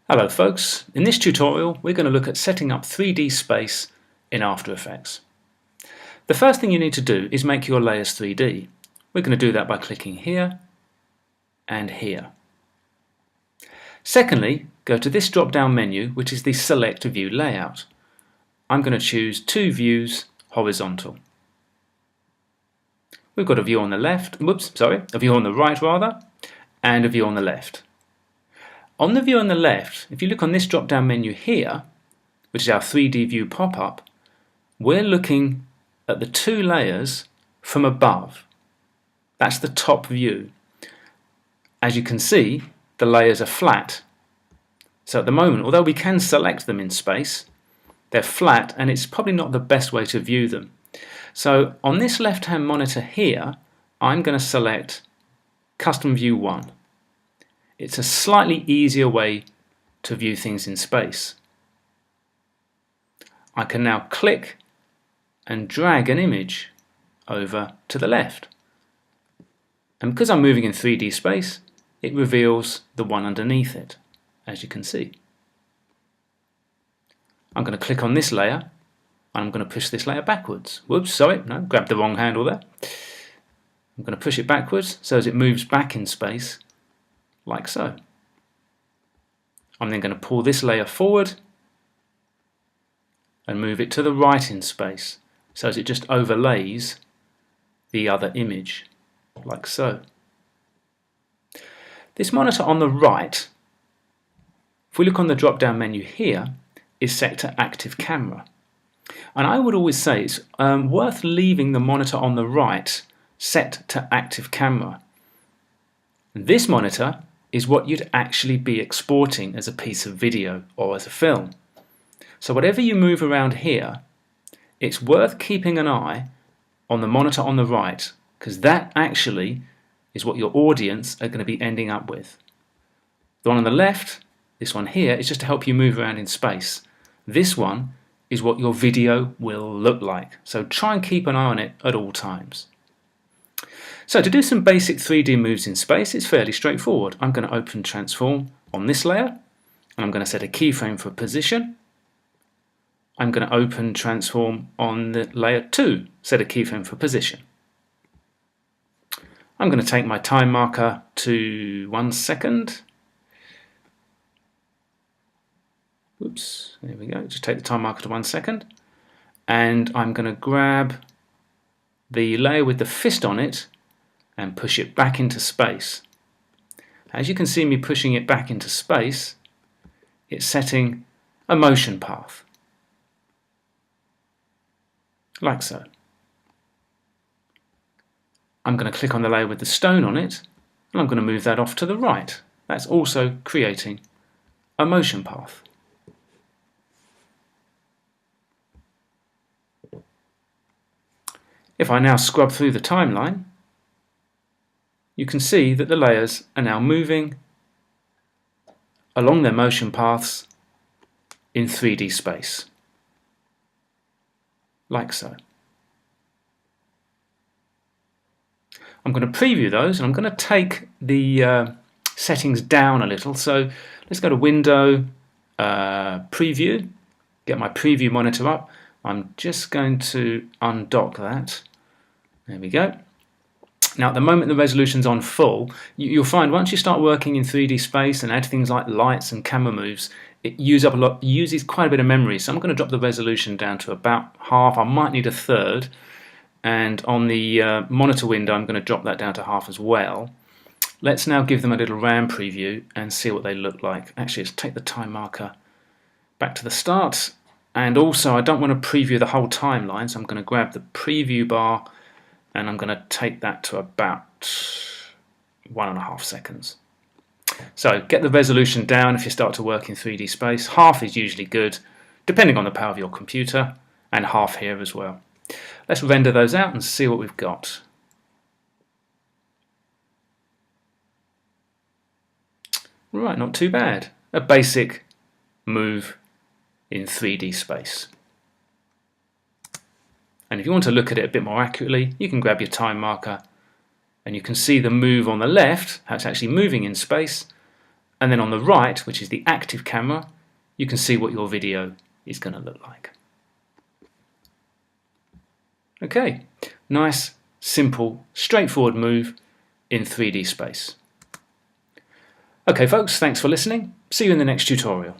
Hello folks, in this tutorial we're going to look at setting up 3D space in After Effects. The first thing you need to do is make your layers 3D. We're going to do that by clicking here and here. Secondly, go to this drop down menu which is the Select View Layout. I'm going to choose two views horizontal. We've got a view on the left, a view on the right rather, and a view on the left. On the view on the left, if you look on this drop down menu here, which is our 3D view pop-up, we're looking at the two layers from above. That's the top view. As you can see, the layers are flat. So at the moment, although we can select them in space, they're flat and it's probably not the best way to view them. So on this left-hand monitor here, I'm going to select Custom View 1. It's a slightly easier way to view things in space. I can now click and drag an image over to the left. And because I'm moving in 3D space, it reveals the one underneath it, as you can see. I'm going to click on this layer, and I'm going to push this layer backwards. Whoops, sorry, no, grabbed the wrong handle there. I'm going to push it backwards so as it moves back in space, like so. I'm then going to pull this layer forward and move it to the right in space so as it just overlays the other image, like so. This monitor on the right, if we look on the drop down menu here, is set to active camera. And I would always say it's worth leaving the monitor on the right set to active camera. This monitor is what you'd actually be exporting as a piece of video or as a film. So whatever you move around here, it's worth keeping an eye on the monitor on the right, because that actually is what your audience are going to be ending up with. The one on the left, this one here, is just to help you move around in space. This one is what your video will look like. So try and keep an eye on it at all times. So to do some basic 3D moves in space, it's fairly straightforward. I'm going to open Transform on this layer, and I'm going to set a keyframe for position. I'm going to open Transform on the layer 2, set a keyframe for position. I'm going to take my time marker to 1 second. Oops, there we go. Just take the time marker to 1 second. And I'm going to grab the layer with the fist on it and push it back into space. As you can see me pushing it back into space, it's setting a motion path, like so. I'm going to click on the layer with the stone on it, and I'm going to move that off to the right. That's also creating a motion path. If I now scrub through the timeline, you can see that the layers are now moving along their motion paths in 3D space, like so. I'm going to preview those, and I'm going to take the settings down a little. So let's go to Window, Preview, get my preview monitor up. I'm just going to undock that. There we go. Now at the moment the resolution's on full, you'll find once you start working in 3D space and add things like lights and camera moves, it uses quite a bit of memory. So I'm going to drop the resolution down to about half. I might need a third. And on the monitor window I'm going to drop that down to half as well. Let's now give them a little RAM preview and see what they look like. Actually, let's take the time marker back to the start. And also I don't want to preview the whole timeline, so I'm going to grab the preview bar and I'm going to take that to about 1.5 seconds. So get the resolution down if you start to work in 3D space. Half is usually good, depending on the power of your computer, and half here as well. Let's render those out and see what we've got. Right, not too bad. A basic move in 3D space. And if you want to look at it a bit more accurately, you can grab your time marker and you can see the move on the left, how it's actually moving in space, And then on the right, which is the active camera, you can see what your video is going to look like. Okay, nice, simple, straightforward move in 3D space. Okay folks, thanks for listening. See you in the next tutorial.